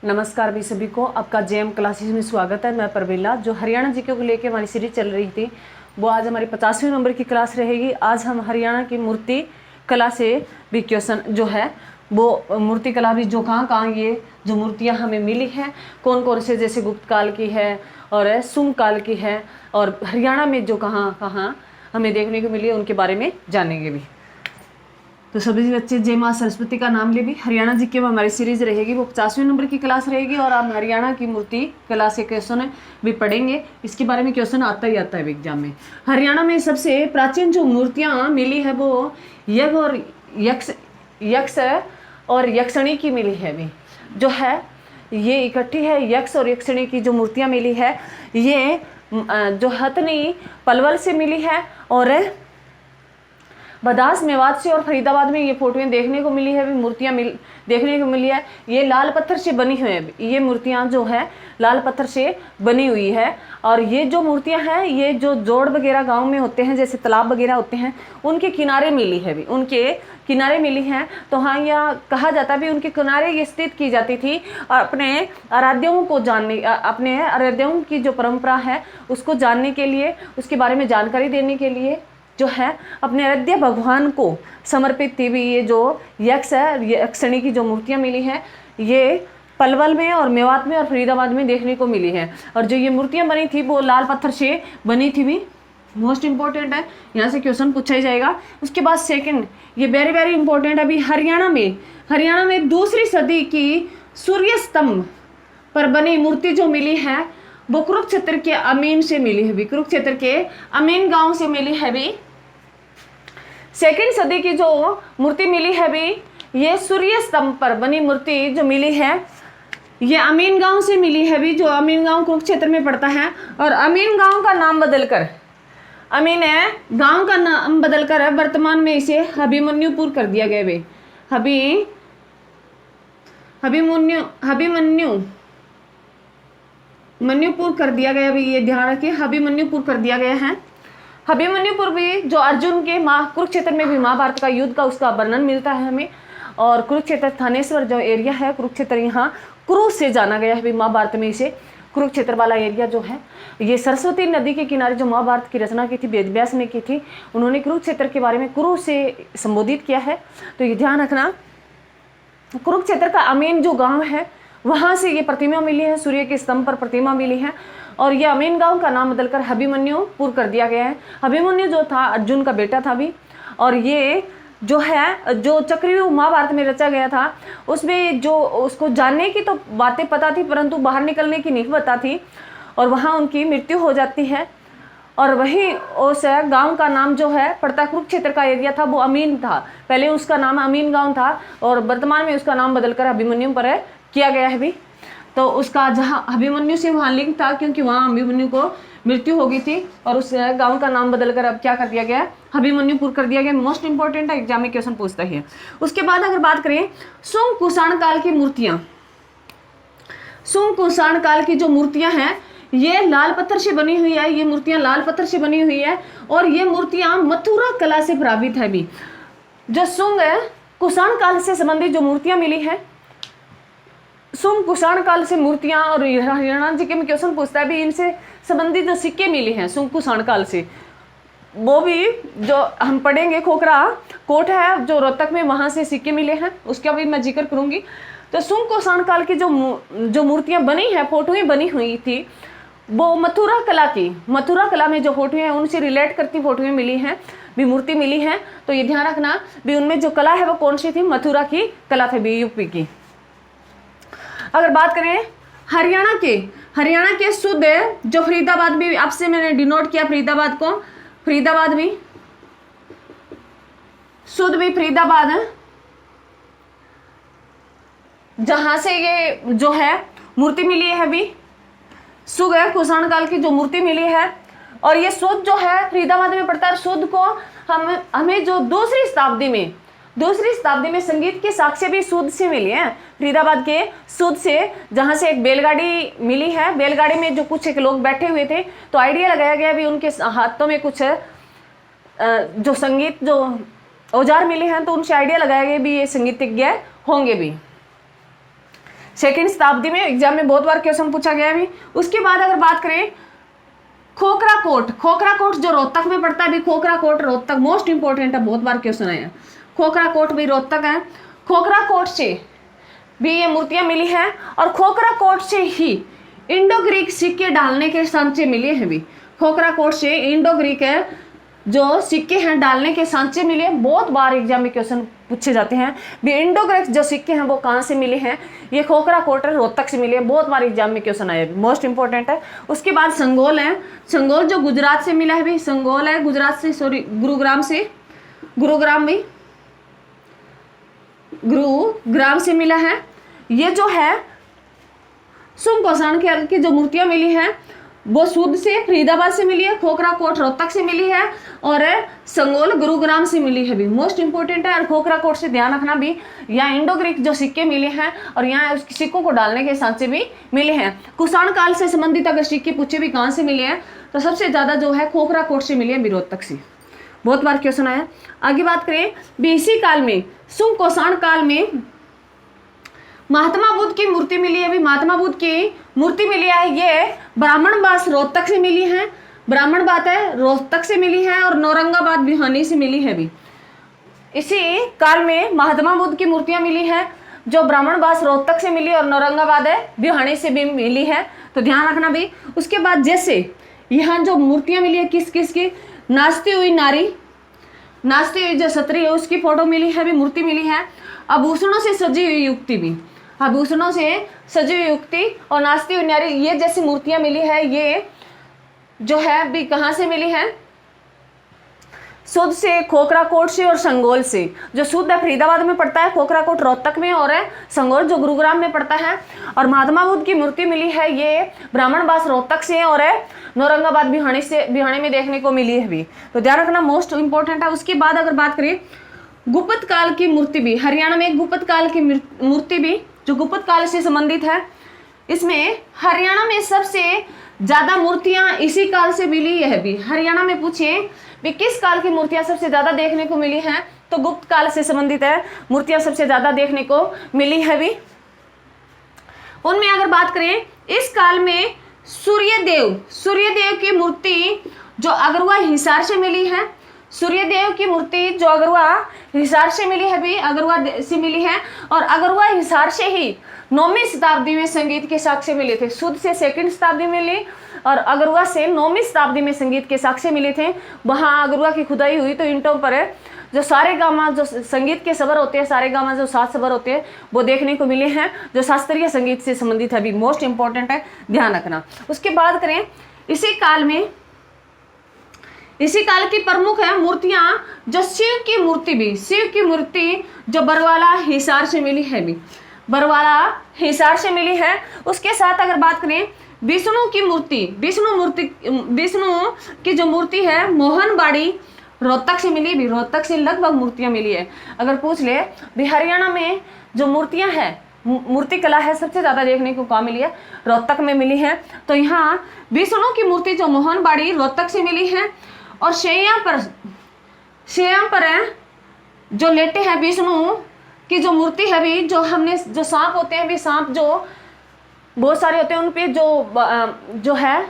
नमस्कार भी सभी को, आपका जेएम क्लासेस में स्वागत है। मैं परबिला। जो हरियाणा जीके को लेकर हमारी सीरीज चल रही थी वो आज हमारी 50वें नंबर की क्लास रहेगी। आज हम हरियाणा की मूर्ति कला से भी क्वेश्चन जो है वो मूर्ति कला भी जो कहाँ ये जो मूर्तियाँ हमें मिली हैं कौन कौन से, जैसे गुप्त काल की है और शुंग काल की है, और हरियाणा में जो कहाँ हमें देखने को मिली है उनके बारे में जानेंगे भी। तो सभी बच्चे जय माँ सरस्वती का नाम ले भी। हरियाणा जी की हमारी सीरीज रहेगी वो 50वें नंबर की क्लास रहेगी और आप हरियाणा की मूर्ति कला से क्वेश्चन भी पढ़ेंगे। इसके बारे में क्वेश्चन आता ही आता है एग्जाम में। हरियाणा में सबसे प्राचीन जो मूर्तियाँ मिली है वो यक्ष और यक्षिणी की मिली है भी, जो है ये इकट्ठी है। यक्ष और यक्षिणी की जो मूर्तियाँ मिली है ये जो हथनी पलवल से मिली है और बदास मेवात से और फरीदाबाद में ये फोटोएं देखने को मिली है, भी मूर्तियां देखने को मिली है। ये लाल पत्थर से बनी हुई है, ये मूर्तियां जो है लाल पत्थर से बनी हुई है। और ये जो मूर्तियां हैं ये जो जोड़ वगैरह गांव में होते हैं, जैसे तालाब वगैरह होते हैं, उनके किनारे मिली है भी, उनके किनारे मिली हैं। तो हाँ, यह कहा जाता भी उनके किनारे ये स्थित की जाती थी और अपने आराध्यों को जानने, अपने आराध्यों की जो परंपरा है उसको जानने के लिए, उसके बारे में जानकारी देने के लिए जो है अपने आराध्य भगवान को समर्पित थी भी। ये जो यक्ष है, यक्षिणी की जो मूर्तियाँ मिली हैं ये पलवल में और मेवात में और फरीदाबाद में देखने को मिली है। और जो ये मूर्तियाँ बनी थी वो लाल पत्थर से बनी थी भी। मोस्ट इंपॉर्टेंट है, यहाँ से क्वेश्चन पूछा ही जाएगा। उसके बाद सेकंड, ये वेरी वेरी इंपॉर्टेंट है अभी। हरियाणा में दूसरी सदी की सूर्य स्तंभ पर बनी मूर्ति जो मिली है वो कुरुक्षेत्र के अमीन से मिली है भी, कुरुक्षेत्र के अमीन गांव से मिली है भी। सेकंड सदी की जो मूर्ति मिली है भी, ये सूर्य स्तंभ पर बनी मूर्ति जो मिली है ये अमीन गांव से मिली है भी, जो अमीन गांव कुरुक्षेत्र में पड़ता है। और अमीन गांव का नाम बदलकर, अमीन है गांव का नाम बदलकर वर्तमान में इसे अभिमन्युपुर कर दिया गया भी। अभिमन्युपुर कर दिया गया भी, ये ध्यान रखिए, अभिमन्युपुर कर दिया गया है। अभिमन्युपुर भी जो अर्जुन के कुरुक्षेत्र में भी महाभारत का युद्ध का उसका वर्णन मिलता है हमें। और कुरुक्षेत्र थानेश्वर जो एरिया है, कुरुक्षेत्र यहाँ कुरु से जाना गया है भी महाभारत में। इसे कुरुक्षेत्र वाला एरिया जो है ये सरस्वती नदी के किनारे जो महाभारत की रचना की थी वेद व्यास ने की थी, उन्होंने कुरुक्षेत्र के बारे में कुरु से संबोधित किया है। तो ये ध्यान रखना, कुरुक्षेत्र का अमीन जो गाँव है वहाँ से ये प्रतिमा मिली है, सूर्य के स्तंभ पर प्रतिमा मिली है। और ये अमीन गांव का नाम बदलकर अभिमन्युपुर कर दिया गया है। अभिमन्यु जो था अर्जुन का बेटा था भी। और ये जो है जो चक्रव्यूह महाभारत में रचा गया था उसमें जो उसको जानने की तो बातें पता थी परंतु बाहर निकलने की नहीं पता थी, और वहाँ उनकी मृत्यु हो जाती है। और वही उस गांव का नाम जो है पड़ता कुरुक्षेत्र का एरिया था वो अमीन था, पहले उसका नाम अमीन गांव था और वर्तमान में उसका नाम बदलकर अभिमन्यु पर किया गया है भी। तो उसका जहाँ अभिमन्यु से वहाँ लिंक था क्योंकि वहाँ अभिमन्यु को मृत्यु हो गई थी और उस गांव का नाम बदलकर अब क्या कर दिया गया, अभिमन्युपुर कर दिया गया। मोस्ट इंपॉर्टेंट है, एग्जाम में क्वेश्चन पूछता है। उसके बाद अगर बात करें शुंग कुषाण काल की मूर्तियाँ, शुंग कुषाण काल की जो मूर्तियाँ हैं ये लाल पत्थर से बनी हुई है, ये मूर्तियाँ लाल पत्थर से बनी हुई है और ये मूर्तियाँ मथुरा कला से प्रभावित है भी। जो शुंग कुषाण काल से संबंधित जो मूर्तियाँ मिली है, शुंग कुषाण काल से मूर्तियां, और हरियाणा जी के में क्वेश्चन पूछता है भी इनसे संबंधित जो सिक्के मिले हैं शुंग कुषाण काल से, वो भी जो हम पढ़ेंगे खोखरा कोट है जो रोहतक में, वहां से सिक्के मिले हैं, उसका भी मैं जिक्र करूंगी। तो शुंग कुषाण काल की जो मूर्तियां बनी है, फोटोएं बनी हुई थी वो मथुरा कला में जो फोटोएं हैं उनसे रिलेट करती फोटोएं मिली हैं भी, मूर्ति मिली है। तो ये ध्यान रखना भी उनमें जो कला है वो कौन सी थी, मथुरा की कला थी भी, यूपी की। अगर बात करें हरियाणा के शुद्ध जो फरीदाबाद भी आपसे मैंने डिनोट किया, फरीदाबाद भी शुद्ध भी फरीदाबाद है, जहां से ये जो है मूर्ति मिली है भी, शुंग कुषाण काल की जो मूर्ति मिली है। और ये शुद्ध जो है फरीदाबाद में पड़ता है। शुद्ध को हमें जो दूसरी शताब्दी में संगीत के साक्ष्य भी शुद्ध से मिली है, फरीदाबाद के शुद्ध से, जहां से एक बैलगाड़ी मिली है, बैलगाड़ी में जो कुछ एक लोग बैठे हुए थे तो आइडिया लगाया गया भी उनके हाथों में कुछ जो संगीत जो औजार मिले हैं तो उनसे आइडिया लगाया गया भी ये संगीतज्ञ होंगे भी। सेकेंड शताब्दी में एग्जाम में बहुत बार क्वेश्चन पूछा गया है। उसके बाद अगर बात करें खोखरा कोट, खोखरा कोट जो रोहतक में पड़ता है भी, खोखरा कोट रोहतक मोस्ट इंपॉर्टेंट है, बहुत बार क्वेश्चन आया। खोखरा कोट भी रोहतक है। खोखरा कोट से भी ये मूर्तियां मिली हैं और खोखरा कोट से ही इंडो ग्रीक सिक्के डालने के सांचे मिले हैं भी। खोखरा कोट से इंडो ग्रीक है जो सिक्के हैं डालने के सांचे मिले। बहुत बार एग्जाम में क्वेश्चन पूछे जाते हैं भी इंडो ग्रीक जो सिक्के हैं वो कहाँ से मिले हैं, ये खोखरा कोट रोहतक से मिले हैं। बहुत बार एग्जाम में क्वेश्चन आए, मोस्ट इंपॉर्टेंट है। उसके बाद संगोल है, संगोल जो गुजरात से मिला है भी, संगोल है गुजरात से, सॉरी गुरुग्राम से, गुरुग्राम भी गुरुग्राम से मिला है। ये जो है सुंकोसान की जो मूर्तियां मिली हैं वो सूद से फरीदाबाद से मिली है, खोखरा कोट रोहतक से मिली है और संगोल गुरुग्राम से मिली है भी। मोस्ट इंपॉर्टेंट है। और खोखरा कोट से ध्यान रखना भी यहाँ इंडो ग्रीक जो सिक्के मिले हैं और यहाँ उस सिक्कों को डालने के सांचे भी मिले हैं। कुषाण काल से संबंधित अगर सिक्के पूछे भी कहाँ से मिले हैं तो सबसे ज्यादा जो है खोखरा कोट से मिले हैं, रोहतक से। बहुत बार क्वेश्चन आया। आगे बात करें बीसी काल में, सुंग कोषाण काल में महात्मा बुद्ध की मूर्ति मिली है भी। महात्मा बुद्ध की मूर्ति मिली है, ये ब्राह्मण बास रोहतक से मिली है, ब्राह्मण बात है रोहतक से मिली है और नौरंगाबाद बिहानी से मिली है भी। इसी काल में महात्मा बुद्ध की मूर्तियां मिली है जो ब्राह्मण बास रोहतक से मिली और नौरंगाबाद है बिहानी से भी मिली है, तो ध्यान रखना भी। उसके बाद जैसे यहाँ जो मूर्तियां मिली है किस किस की, नाचती हुई नारी, नाचती हुई जो सत्री है उसकी फोटो मिली है भी, मूर्ति मिली है। आभूषणों से सजी हुई युक्ति भी, आभूषणों से सजी हुई युक्ति और नाचती हुई नारी, ये जैसी मूर्तियां मिली है ये जो है भी कहाँ से मिली है, सुध से, खोखरा कोट से और संगोल से। जो सुध है फरीदाबाद में पड़ता है, खोखरा कोट रोहतक में और है संगोल जो गुरुग्राम में पड़ता है। और महात्मा बुद्ध की मूर्ति मिली है ये ब्राह्मण बास रोहतक से और है नौरंगाबाद बिहानी से, बिहानी में देखने को मिली है भी, तो ध्यान रखना मोस्ट इंपॉर्टेंट है। उसके बाद अगर बात करें गुप्त काल की मूर्ति भी, हरियाणा में एक गुप्त काल की मूर्ति भी जो गुप्त काल से संबंधित है। इसमें हरियाणा में सबसे ज्यादा मूर्तियां इसी काल से मिली है भी। हरियाणा में पूछे भी किस काल की मूर्तियां सबसे ज्यादा देखने को मिली हैं, तो गुप्त काल से संबंधित है मूर्तियां सबसे ज्यादा देखने को मिली है भी। उनमें अगर बात करें इस काल में सूर्यदेव की मूर्ति जो अगरवा हिसार से मिली है, सूर्यदेव की मूर्ति जो अगरवा हिसार से मिली है भी, अगरवा से मिली है। और अगरवा हिसार से ही 9वीं शताब्दी में संगीत के साक्ष्य मिले थे। सुध से सेकंड शताब्दी में मिली और अगरवा से 9वीं शताब्दी में संगीत के साक्ष्य मिले थे। वहाँ अगरवा की खुदाई हुई तो ईंटों पर जो सारे गामा जो संगीत के स्वर होते हैं, सारे गामा जो 7 स्वर होते हैं वो देखने को मिले हैं जो शास्त्रीय संगीत से संबंधित है भी। मोस्ट इंपॉर्टेंट है, ध्यान रखना। उसके बाद करें इसी काल की प्रमुख है मूर्तियां जो शिव की मूर्ति भी, शिव की मूर्ति जो बरवाला हिसार से मिली है भी, बरवाला हिसार से मिली है। उसके साथ अगर बात करें विष्णु की मूर्ति, विष्णु की जो मूर्ति है मोहनबाड़ी रोहतक से मिली भी, रोहतक से लगभग मूर्तियां मिली है। अगर पूछ ले भी हरियाणा में जो मूर्तियां हैं, मूर्ति कला है सबसे ज्यादा देखने को कहाँ मिली है, रोहतक में मिली है। तो यहाँ विष्णु की मूर्ति जो मोहनबाड़ी रोहतक से मिली है। और शैया पर है जो लेटे हैं विष्णु की जो मूर्ति है भी, जो हमने जो सांप होते हैं भी, सांप जो बहुत सारे होते हैं उन पे जो है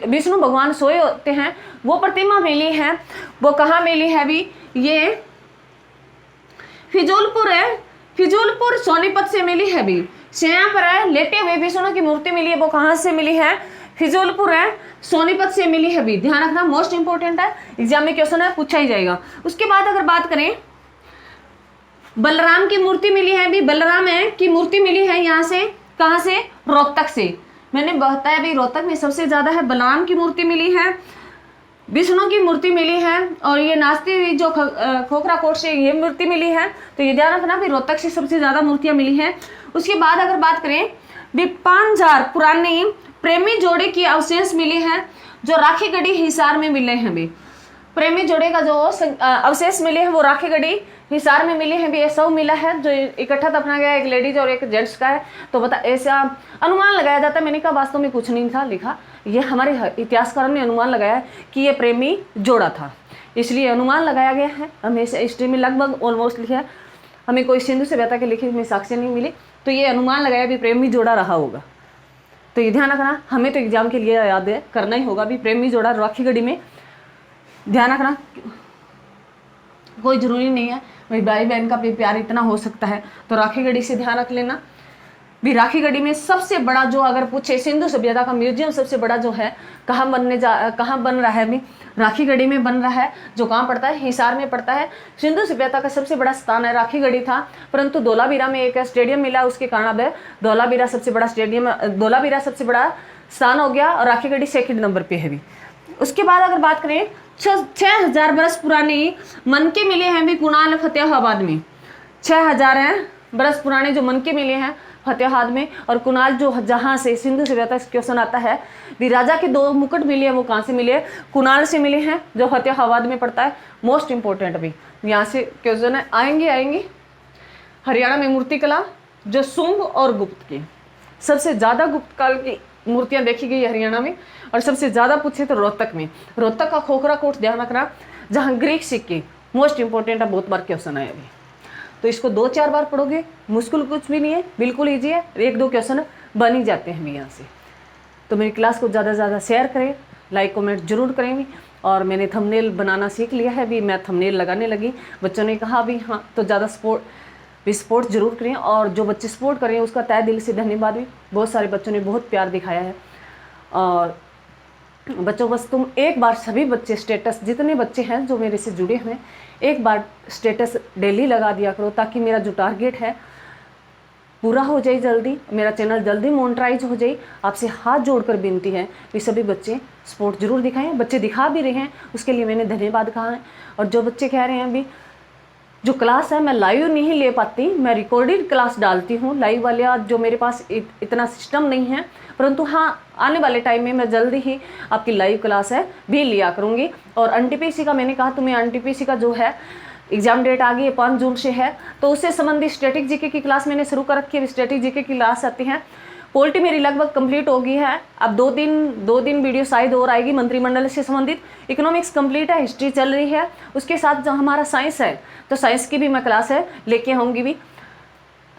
विष्णु भगवान सोए होते हैं, वो प्रतिमा मिली है। वो कहाँ मिली है भी, ये फिजूलपुर है, फिजूलपुर सोनीपत से मिली है भी। शैया पर है लेटे हुए विष्णु की मूर्ति मिली है, वो कहाँ से मिली है, फिजूलपुर है सोनीपत से मिली है भी। ध्यान रखना मोस्ट इंपॉर्टेंट है, एग्जाम में क्वेश्चन है पूछा ही जाएगा। उसके बाद अगर बात करें बलराम की मूर्ति मिली है भी, बलराम है की मूर्ति मिली है यहाँ से, कहाँ से, रोहतक से। मैंने बताया भी रोहतक में सबसे ज्यादा है, बलराम की मूर्ति मिली है, विष्णु की मूर्ति मिली है और ये नाचती हुई जो खोखरा कोट से ये मूर्ति मिली है। तो ये ध्यान रखना भी रोहतक से सबसे ज्यादा मूर्तियां मिली हैं। उसके बाद अगर बात करें भी 5000 पुरानी प्रेमी जोड़े की अवशेष मिली है जो राखीगढ़ी हिसार में मिले हैं भी। प्रेमी जोड़े का जो अवशेष मिले हैं वो राखीगढ़ी हिसार में मिले हैं भी। ये सब मिला है जो इकट्ठा दफना गया, एक लेडीज और एक जेंट्स का है। तो बता ऐसा अनुमान लगाया जाता है, मैंने कहा वास्तव में कुछ नहीं था लिखा, ये हमारे इतिहासकार ने अनुमान लगाया कि ये प्रेमी जोड़ा था, इसलिए अनुमान लगाया गया है। हमेशा हिस्ट्री में लगभग ऑलमोस्ट लिखा है। हमें कोई सिंधु सभ्यता के लिखित में साक्ष्य नहीं मिली, तो ये अनुमान लगाया भी प्रेमी जोड़ा रहा होगा। तो ये ध्यान रखना, हमें तो एग्जाम के लिए याद है करना ही होगा भी प्रेमी जोड़ा राखी गढ़ी में। ध्यान रखना, कोई जरूरी नहीं है भाई भाई बहन का भी प्यार इतना हो सकता है, तो राखी गढ़ी से ध्यान रख लेना भी। राखी गढ़ी में सबसे बड़ा जो अगर पूछे सिंधु सभ्यता का म्यूजियम सबसे बड़ा जो है कहाँ बन रहा है भी, राखी गढ़ी में बन रहा है, जो कहाँ पड़ता है, हिसार में पड़ता है। सिंधु सभ्यता का सबसे बड़ा स्थान है राखी गढ़ी था, परंतु धोलावीरा में एक स्टेडियम मिला, उसके कारण अब धोलावीरा सबसे बड़ा स्थान हो गया और राखी गढ़ी सेकंड नंबर पे है भी। उसके बाद अगर बात करें 6000 बरस पुरानी मनके मिले हैं भी कुणाल फतेहाबाद में। 6000 बरस पुराने जो मनके मिले हैं फतेहाबाद में, और कुणाल जो जहाँ से सिंधु सभ्यता क्वेश्चन आता है भी, राजा के 2 मुकुट मिले हैं, वो कहाँ से मिले, कुणाल से मिले हैं, जो फतेहाबाद में पड़ता है। मोस्ट इंपॉर्टेंट भी यहाँ से क्वेश्चन है, आएंगे। हरियाणा में मूर्ति कला जो शुंग और गुप्त की, सबसे ज़्यादा गुप्त काल की मूर्तियाँ देखी गई हरियाणा में, और सबसे ज़्यादा पूछे तो रोहतक में। रोहतक का खोखरा कोट ध्यान रखना, जहाँ ग्रीक सिक्के मोस्ट इंपॉर्टेंट है, बहुत बार क्वेश्चन आया अभी, तो इसको 2-4 बार पढ़ोगे, मुश्किल कुछ भी नहीं है, बिल्कुल ईजी है, 1-2 क्वेश्चन बन ही जाते हैं भी यहाँ से। तो मेरी क्लास को ज़्यादा से ज़्यादा शेयर करें, लाइक कमेंट जरूर करें भी। और मैंने थंबनेल बनाना सीख लिया है भी, मैं थंबनेल लगाने लगी, बच्चों ने कहा भी हाँ तो ज़्यादा सपोर्ट जरूर करें, और जो बच्चे सपोर्ट करें उसका तहे दिल से धन्यवाद भी। बहुत सारे बच्चों ने बहुत प्यार दिखाया है। और बच्चों बस तुम एक बार सभी बच्चे स्टेटस, जितने बच्चे हैं जो मेरे से जुड़े हुए हैं, एक बार स्टेटस डेली लगा दिया करो, ताकि मेरा जो टारगेट है पूरा हो जाए जल्दी, मेरा चैनल जल्दी मोनेटाइज हो जाए। आपसे हाथ जोड़कर विनती है कि सभी बच्चे सपोर्ट जरूर दिखाएं। बच्चे दिखा भी रहे हैं, उसके लिए मैंने धन्यवाद कहा है। और जो बच्चे कह रहे हैं अभी जो क्लास है मैं लाइव नहीं ले पाती, मैं रिकॉर्डेड क्लास डालती हूँ, लाइव वाले जो मेरे पास इतना सिस्टम नहीं है, परंतु हाँ आने वाले टाइम में मैं जल्दी ही आपकी लाइव क्लास है भी लिया करूँगी। और एनटीपीसी का मैंने कहा तुम्हें एनटीपीसी का जो है एग्जाम डेट आ गई है 5 जून से है, तो उससे संबंधित स्टैटिक जीके की क्लास मैंने शुरू कर रखी है। स्टैटिक जीके की क्लास आती है, पोलिटी मेरी लगभग कंप्लीट हो गई है। अब 2 दिन वीडियो शायद और आएगी मंत्रिमंडल से संबंधित। इकोनॉमिक्स कंप्लीट है, हिस्ट्री चल रही है, उसके साथ जो हमारा साइंस है तो साइंस की भी मैं क्लास है लेके आऊँगी भी।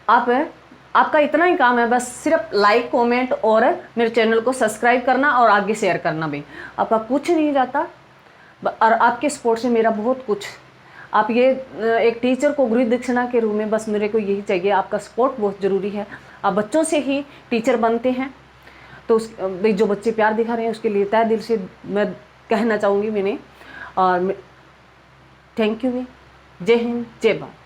आपका इतना ही काम है, बस सिर्फ लाइक कमेंट और मेरे चैनल को सब्सक्राइब करना और आगे शेयर करना भी। आपका कुछ नहीं जाता, और आपके सपोर्ट से मेरा बहुत कुछ। आप ये एक टीचर को गुरु दक्षिणा के रूप में बस मेरे को यही चाहिए, आपका सपोर्ट बहुत ज़रूरी है। आप बच्चों से ही टीचर बनते हैं, तो जो बच्चे प्यार दिखा रहे हैं उसके लिए तहे दिल से मैं कहना चाहूँगी मैंने। और थैंक यू भी। जय हिंद, जय भारत।